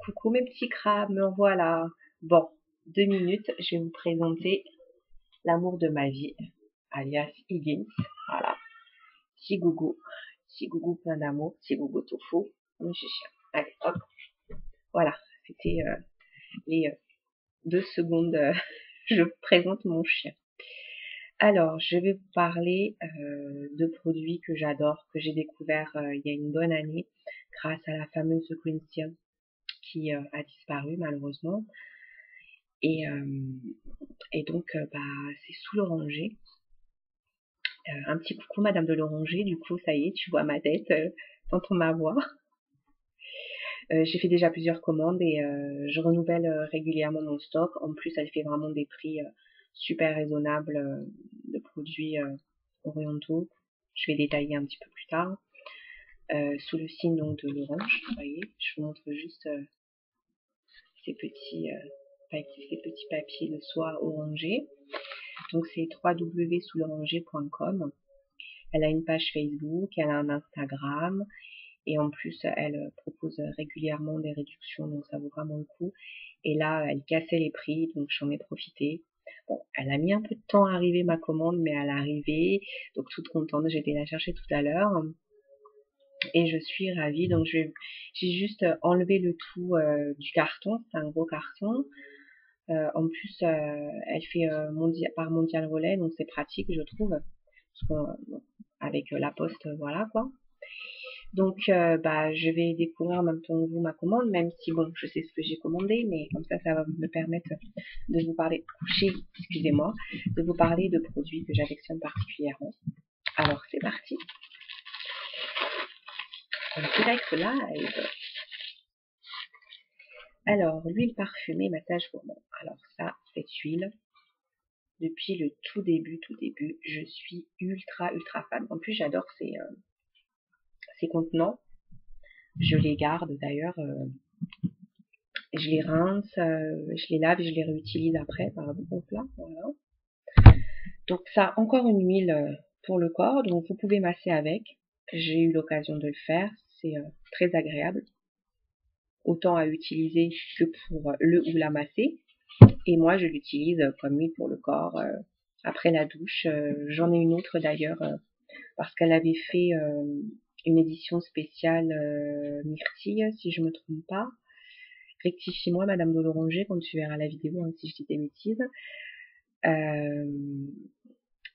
Coucou mes petits crabes, me voilà. Bon, 2 minutes, je vais vous présenter l'amour de ma vie, alias Higgins. Voilà, Chigougou, Chigougou plein d'amour, Chigougou tout fou, mon chien. Allez, hop, voilà, c'était les 2 secondes, je vous présente mon chien. Alors, je vais vous parler de produits que j'adore, que j'ai découvert il y a une bonne année, grâce à la fameuse Green Seal qui a disparu malheureusement. Et, donc, c'est sous l'oranger. Un petit coucou Madame de l'Oranger, du coup, ça y est, tu vois ma tête, t'entends ma voix. J'ai fait déjà plusieurs commandes et je renouvelle régulièrement mon stock. En plus, elle fait vraiment des prix super raisonnables de produits orientaux. Je vais détailler un petit peu plus tard. Sous le signe donc de l'orange, vous voyez, je vous montre juste ces petits papiers de soie orangés. Donc c'est www.souloranger.com. Elle a une page Facebook, elle a un Instagram et en plus elle propose régulièrement des réductions, donc ça vaut vraiment le coup. Et là elle cassait les prix, donc j'en ai profité. Bon, elle a mis un peu de temps à arriver ma commande, mais elle est arrivée, donc toute contente. J'ai été la chercher tout à l'heure et je suis ravie. Donc j'ai juste enlevé le tout du carton, c'est un gros carton. En plus, elle fait par Mondial Relais, donc c'est pratique, je trouve, parce qu'on, avec la poste, voilà quoi. Donc, je vais découvrir en même temps que vous ma commande, même si bon, je sais ce que j'ai commandé, mais comme ça va me permettre de vous parler, excusez-moi, de vous parler de produits que j'affectionne particulièrement. Alors, c'est parti. En direct live. Alors, l'huile parfumée massage gourmand. Alors ça, cette huile, depuis le tout début, je suis ultra fan. En plus, j'adore ces contenants. Je les garde d'ailleurs. Je les rince, je les lave et je les réutilise après par exemple là. Voilà. Donc ça, encore une huile pour le corps. Donc vous pouvez masser avec. J'ai eu l'occasion de le faire. C'est très agréable. Autant à utiliser que pour le ou la masser. Et moi, je l'utilise comme huile pour le corps après la douche. J'en ai une autre d'ailleurs parce qu'elle avait fait une édition spéciale myrtille, si je me trompe pas. Rectifie-moi, Madame de l'Oranger, quand tu verras la vidéo, hein, si je dis des bêtises.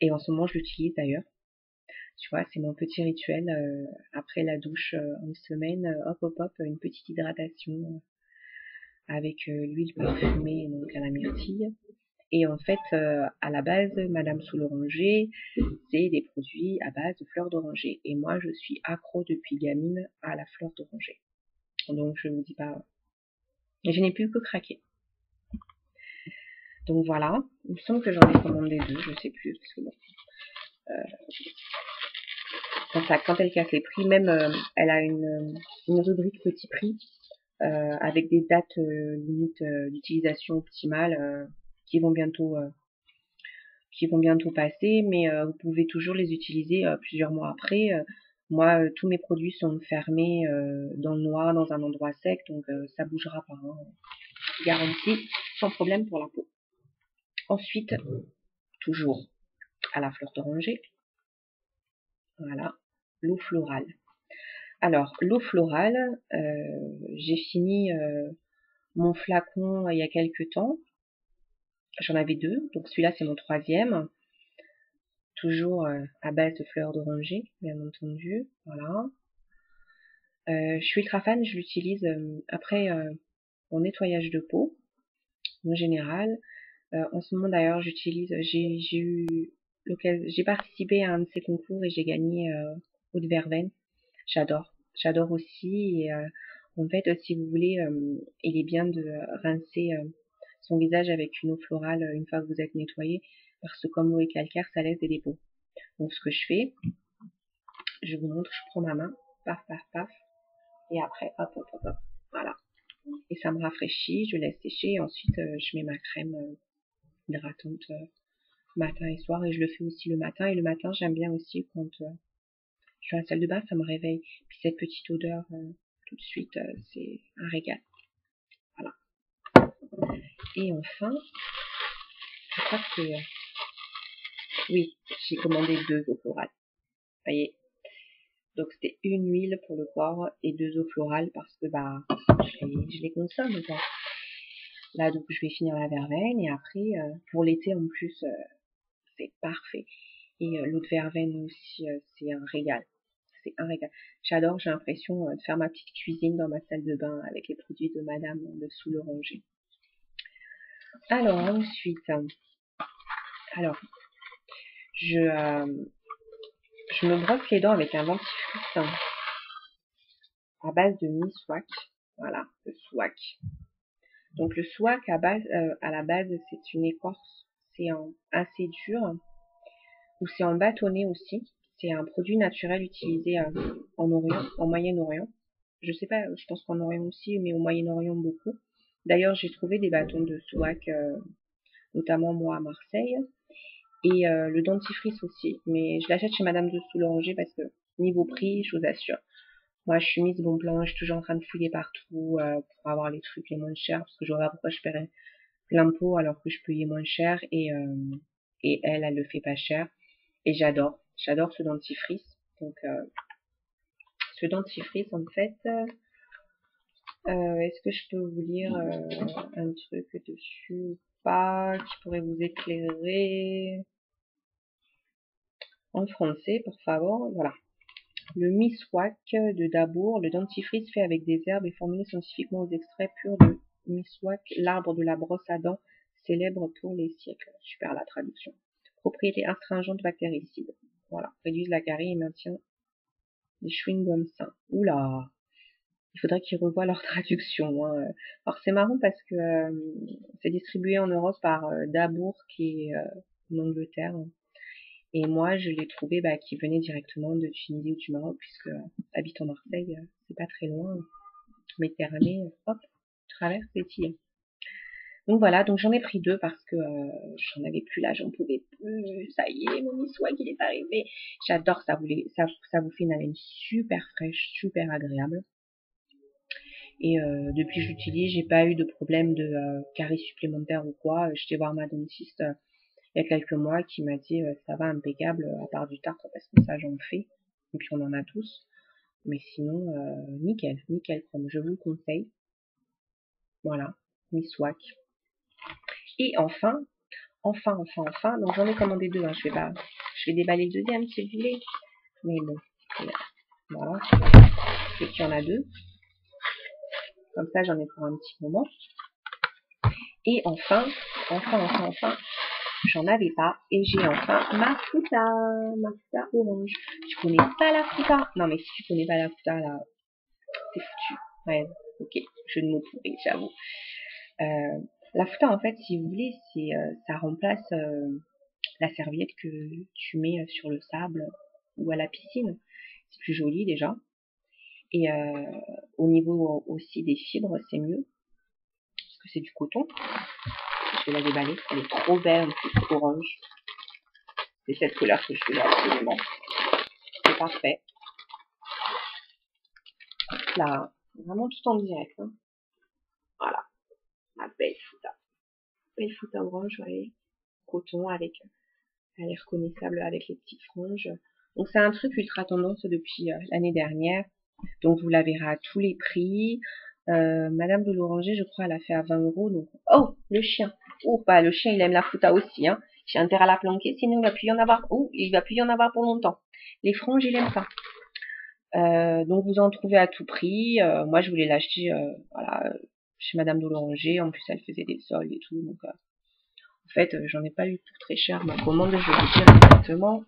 Et en ce moment, je l'utilise d'ailleurs. Tu vois, c'est mon petit rituel après la douche en semaine. Hop, une petite hydratation avec l'huile parfumée donc à la myrtille. Et en fait, à la base, Madame sous l'oranger, c'est des produits à base de fleurs d'oranger. Et moi, je suis accro depuis gamine à la fleur d'oranger. Donc, je ne vous dis pas... Je n'ai plus que craquer. Donc voilà, il me semble que j'en ai commandé 2, je sais plus, parce que bon... quand elle casse les prix, même elle a une rubrique petit prix, avec des dates limites d'utilisation optimale qui vont bientôt passer, mais vous pouvez toujours les utiliser plusieurs mois après. Moi, tous mes produits sont fermés dans le noir, dans un endroit sec, donc ça bougera pas. Hein. Garantie, sans problème pour la peau. Ensuite, toujours à la fleur d'oranger. Voilà, l'eau florale. Alors, l'eau florale, j'ai fini mon flacon il y a quelques temps. J'en avais 2, donc celui-là c'est mon 3e. Toujours à base de fleurs d'oranger, bien entendu. Voilà. Je suis ultra fan, je l'utilise après mon nettoyage de peau, en général. En ce moment d'ailleurs, j'ai participé à un de ces concours et j'ai gagné eau de verveine. J'adore aussi. Et en fait, si vous voulez, il est bien de rincer son visage avec une eau florale une fois que vous êtes nettoyé, parce que comme l'eau est calcaire, ça laisse des dépôts. Donc ce que je fais, je vous montre, je prends ma main, paf, et après, hop, voilà. Et ça me rafraîchit, je laisse sécher, et ensuite je mets ma crème hydratante matin et soir, et je le fais aussi le matin, et le matin j'aime bien aussi quand je suis à la salle de bain, ça me réveille, puis cette petite odeur tout de suite, c'est un régal. Et enfin, je crois que c'est... oui, j'ai commandé 2 eaux florales. Vous voyez. Donc c'était une huile pour le corps et 2 eaux florales parce que bah je les consomme quoi. Là donc je vais finir la verveine et après pour l'été en plus c'est parfait. Et l'eau de verveine aussi c'est un régal. C'est un régal. J'adore, j'ai l'impression de faire ma petite cuisine dans ma salle de bain avec les produits de Madame de sous l'oranger. Alors ensuite, alors je me brosse les dents avec un dentifrice à base de mi-swak. Voilà, le swak. Donc le swak à la base c'est une écorce, c'est assez dur, ou c'est en bâtonnet aussi. C'est un produit naturel utilisé en Orient, en Moyen-Orient. Je sais pas, je pense qu'en Orient aussi, mais au Moyen-Orient beaucoup. D'ailleurs j'ai trouvé des bâtons de swak, notamment moi à Marseille, et le dentifrice aussi. Mais je l'achète chez Madame de Soulanger parce que niveau prix, je vous assure. Moi, je suis mise bon plan, je suis toujours en train de fouiller partout pour avoir les trucs les moins chers, parce que je vois pas pourquoi je paierais plein pot alors que je payais moins cher et elle le fait pas cher. Et j'adore ce dentifrice. Donc, ce dentifrice, en fait, est-ce que je peux vous lire un truc dessus ou pas qui pourrait vous éclairer en français, pour favor. Voilà. Le miswak de Dabour, le dentifrice fait avec des herbes et formulé scientifiquement aux extraits purs de miswak, l'arbre de la brosse à dents, célèbre pour les siècles. Super la traduction. Propriété astringente bactéricide. Voilà. Réduise la carie et maintient les chewing-gums sains. Oula! Il faudrait qu'ils revoient leur traduction. Hein. Alors c'est marrant parce que c'est distribué en Europe par Dabour qui est en Angleterre. Et moi, je l'ai trouvé qui venait directement de Tunisie ou du Maroc, puisque habitant Marseille, c'est pas très loin. Méditerranée, hop, traverse les îles. Donc voilà, donc j'en ai pris 2 parce que j'en avais plus là, j'en pouvais plus. Ça y est, mon miswak il est arrivé. J'adore ça, ça vous fait une haleine super fraîche, super agréable. Et depuis que j'utilise, j'ai pas eu de problème de caries supplémentaires ou quoi. J'étais voir ma dentiste il y a quelques mois qui m'a dit ça va impeccable à part du tartre parce que ça j'en fais et puis on en a tous mais sinon nickel comme je vous le conseille. Voilà, miswak. Et enfin donc j'en ai commandé 2 hein. Je vais déballer le deuxième si vous voulez mais bon voilà et puis il y en a 2 comme ça j'en ai pour un petit moment. Et enfin j'en avais pas et j'ai enfin ma Fouta orange. Tu connais pas la Fouta? Non mais si tu connais pas la Fouta là, c'est foutu. Ouais, ok, jeu de mots pourri, j'avoue. La Fouta en fait, si vous voulez, ça remplace la serviette que tu mets sur le sable ou à la piscine. C'est plus joli déjà. Et au niveau aussi des fibres, c'est mieux parce que c'est du coton. Je vais la déballer, elle est trop belle, en plus orange. C'est cette couleur que je voulais absolument. C'est parfait. Là, vraiment tout en direct. Hein. Voilà, ma belle Fouta. Belle Fouta orange, vous voyez. Coton avec, elle est reconnaissable avec les petites franges. Donc c'est un truc ultra tendance depuis l'année dernière. Donc vous la verrez à tous les prix. Madame de l'Oranger, je crois, elle a fait à 20 €. Donc, oh, le chien. Oh, bah le chien, il aime la Fouta aussi. Hein. J'ai intérêt à la planquer, sinon il va plus y en avoir. Oh, il va plus y en avoir pour longtemps. Les franges, il aime pas. Donc vous en trouvez à tout prix. Moi je voulais l'acheter voilà, chez Madame de l'Oranger. En plus elle faisait des soldes et tout. Donc en fait j'en ai pas eu pour très cher ma commande, je vais vous dire exactement.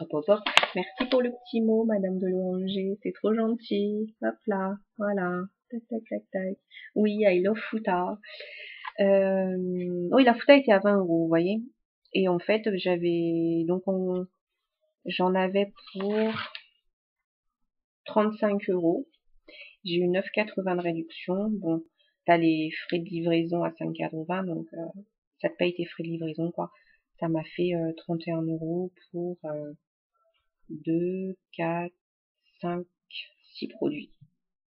Hop hop hop. Merci pour le petit mot Madame de l'Oranger, c'est trop gentil. Hop là, voilà. Tac tac tac tac. Oui, I love Fouta. Oui la Fouta était à 20 €, vous voyez. Et en fait j'avais donc j'en avais pour 35 €. J'ai eu 9,80 de réduction. Bon, t'as les frais de livraison à 5,80, donc ça te paye tes frais de livraison, quoi. Ça m'a fait 31 € pour 2, 4, 5, 6 produits.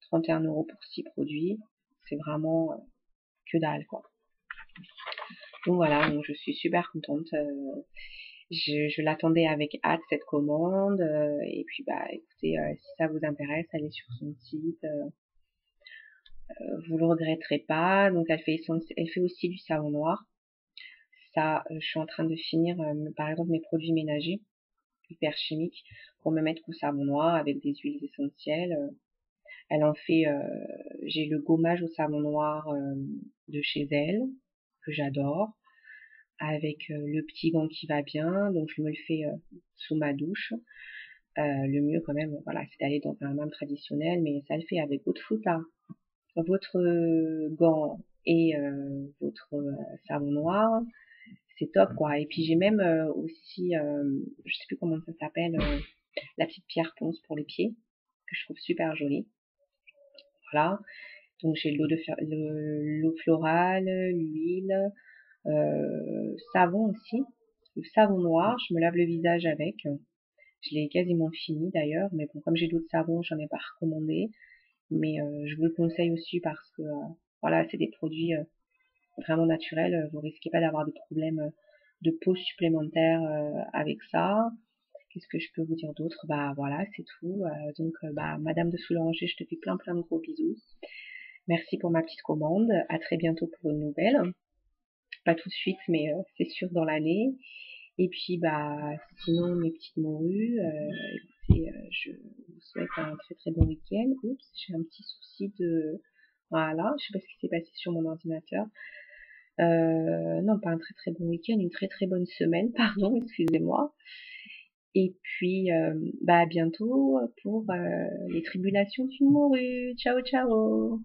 31 € pour 6 produits. C'est vraiment que dalle, quoi. Donc voilà, donc je suis super contente. Je l'attendais avec hâte cette commande. Et puis bah écoutez, si ça vous intéresse, allez sur son site. Vous le regretterez pas. Donc elle fait aussi du savon noir. Ça, je suis en train de finir, par exemple, mes produits ménagers hyper chimiques pour me mettre au savon noir avec des huiles essentielles. Elle en fait, j'ai le gommage au savon noir de chez elle que j'adore, avec le petit gant qui va bien. Donc je me le fais sous ma douche. Le mieux quand même, voilà, c'est d'aller dans un hammam traditionnel, mais ça le fait avec votre fouta, votre gant et votre savon noir. C'est top quoi. Et puis j'ai même aussi, je sais plus comment ça s'appelle, la petite pierre ponce pour les pieds que je trouve super jolie. Voilà. Donc j'ai l'eau florale, l'huile, savon aussi, le savon noir. Je me lave le visage avec. Je l'ai quasiment fini d'ailleurs, mais bon comme j'ai d'autres savons, j'en ai pas recommandé. Mais je vous le conseille aussi parce que voilà, c'est des produits vraiment naturels. Vous risquez pas d'avoir de problèmes de peau supplémentaires avec ça. Qu'est-ce que je peux vous dire d'autre? Bah voilà, c'est tout. Donc bah Madame de Soulanger, je te fais plein plein de gros bisous. Merci pour ma petite commande. À très bientôt pour une nouvelle. Pas tout de suite, mais c'est sûr dans l'année. Et puis bah sinon mes petites morues, écoutez, je vous souhaite un très très bon week-end. Oups, j'ai un petit souci de voilà, je sais pas ce qui s'est passé sur mon ordinateur. Non, pas un très très bon week-end, une très très bonne semaine, pardon, excusez-moi. Et puis, bah à bientôt pour les tribulations d'une morue. Ciao, ciao!